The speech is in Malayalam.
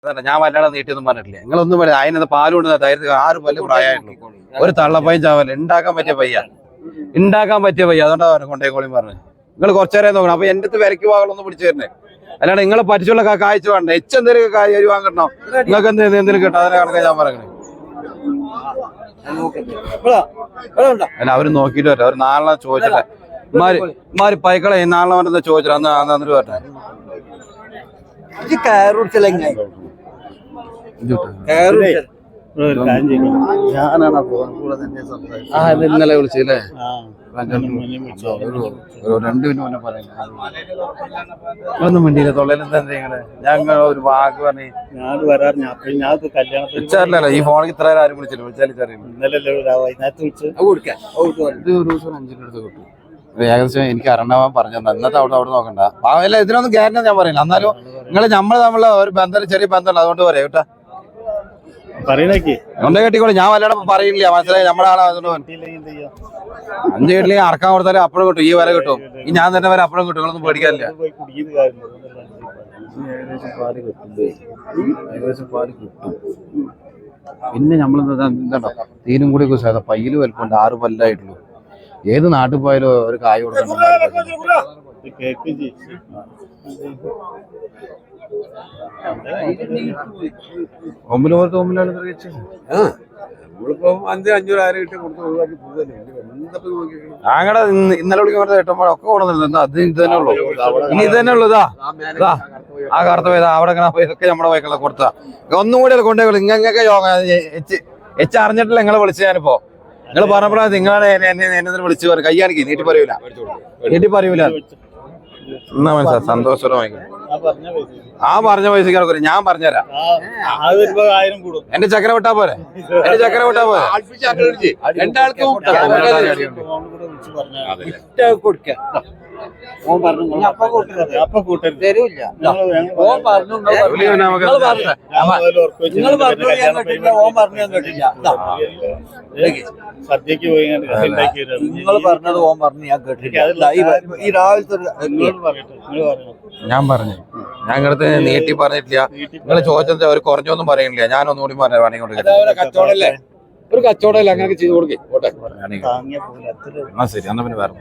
ഞാൻ വല്ലാതെ നീട്ടിയൊന്നും പറഞ്ഞിട്ടില്ല. നിങ്ങളൊന്നും പറയാം അതിനകത്ത് പാലുകൊണ്ട് ധൈര്യത്തിൽ 6 പല്ല് പ്രായമായിട്ടുള്ളൂ. ഒരു തള്ളപ്പയും ചാവല്ല ഉണ്ടാക്കാൻ പറ്റിയ പയ്യ അതുകൊണ്ടാണ് കൊണ്ടേക്കോളിയും പറഞ്ഞത്. നിങ്ങൾ കുറച്ചേരം നോക്കണം. അപ്പൊ എന്റെ അടുത്ത് വിലക്ക് വാകളൊന്നും പിടിച്ചു തരുന്നേ. അല്ലാണ്ട് നിങ്ങളെ പരിചയമുള്ള കാഴ്ച വേണ്ട. എന്തെങ്കിലും കാര്യം വാങ്ങണോ നിങ്ങൾക്ക് എന്തെങ്കിലും കിട്ടാം. അതിനെ കണക്കാ ഞാൻ പറയുന്നത്. അല്ല അവര് നോക്കിട്ട് വരാം. അവർ നാളെ ചോദിച്ചിട്ടെ മാറി പൈക്കളെ നാളെ വന്നിട്ട് ചോദിച്ചിട്ട് അന്നിട്ട് വരട്ടെ. ഇന്നലെ വിളിച്ചല്ലേ? 2 മിനിറ്റ് മുന്നേ പറയുന്നത് വേണ്ടിയില്ല. തൊള്ളയിലെന്താ ഞങ്ങൾ ഒരു വാക്ക് പറഞ്ഞു ഈ ഫോണിൽ ഇത്ര ആരും വിളിച്ചില്ല. വിളിച്ചാൽ കിട്ടും. ഏകദേശം എനിക്ക് അരണവാൻ പറഞ്ഞു ഇന്നത്തെ അവിടെ നോക്കണ്ട. അല്ല ഇതിനൊന്നും ഗ്യാരണ്ടി ഞാൻ പറയില്ല. എന്നാലും നിങ്ങൾ നമ്മൾ തമ്മിലുള്ള ഒരു ബന്ധം ചെറിയ ബന്ധമുണ്ട്. അതുകൊണ്ട് പറയാം കേട്ടാ. കൊണ്ടേ കെട്ടിക്കോളൂ. ഞാൻ വല്ലാതെ പറയില്ല. മനസ്സിലായി നമ്മുടെ ആളാ. അതുകൊണ്ട് 5 കിട്ടില്ലെങ്കിൽ അറക്കാൻ കൊടുത്താലും അപ്പഴും കിട്ടും. ഈ വില കിട്ടും. ഈ ഞാൻ തന്നെ വരെ അപ്പഴും കിട്ടും. നിങ്ങളൊന്നും പേടിക്കാനില്ല. ഏകദേശം പാല് കിട്ടും. പിന്നെ നമ്മൾ എന്താ തീനും കൂടി പയ്യല് വലുപ്പമുണ്ട്. 6 പല്ലായിട്ടുള്ളൂ. ഏത് നാട്ടിൽ പോയാലും ഒരു കായ് കൊടുക്കണം. ഞങ്ങളുടെ ഇന്നലെ വിളിക്കാൻ ഏട്ടന്മാരൊക്കെ കൊണ്ടുവന്നില്ല. അത് ഇത് തന്നെ ഉള്ളു. ഇനി ഇത് തന്നെ ഉള്ളു. ഇതാ ആ കറുത്ത പോയതാ അവിടെ ഇതൊക്കെ നമ്മുടെ വൈക്കളെ കൊടുത്താ. ഒന്നും കൂടി കൊണ്ടേ ഇങ്ങനൊക്കെ എച്ച് അറിഞ്ഞിട്ടില്ല. നിങ്ങളെ വിളിച്ചു. ഞാനിപ്പോ നിങ്ങൾ പറഞ്ഞപ്പോഴാ നിങ്ങളാണ് എന്നെ വിളിച്ചു പറയും. കയ്യാണിക്ക് നീട്ടി പറയൂല. എന്നാ മനസ്സിലാ സന്തോഷമായി. ആ പറഞ്ഞ പൈസക്ക് ഞാൻ പറഞ്ഞുതരാം. എന്റെ ചക്കര വിട്ടാ പോരെ? രണ്ടാൾക്കും സദ്യക്ക് പോയി നിങ്ങൾ പറഞ്ഞത് ഓൻ പറഞ്ഞു. ഞാൻ കേട്ടില്ല. ഈ രാവിലത്തെ ഞാൻ പറഞ്ഞു. ഞാൻ ഇങ്ങനത്തെ നീട്ടി പറഞ്ഞിട്ടില്ല. നിങ്ങൾ ചോദിച്ചത് അവർ കുറഞ്ഞൊന്നും പറയുന്നില്ല. ഞാനൊന്നും കൂടി പറഞ്ഞു വേണമെങ്കിൽ ഒരു കച്ചവടമല്ല അങ്ങനെ ചെയ്ത് കൊടുക്കേ. ശരി എന്നാ പിന്നെ വേറെ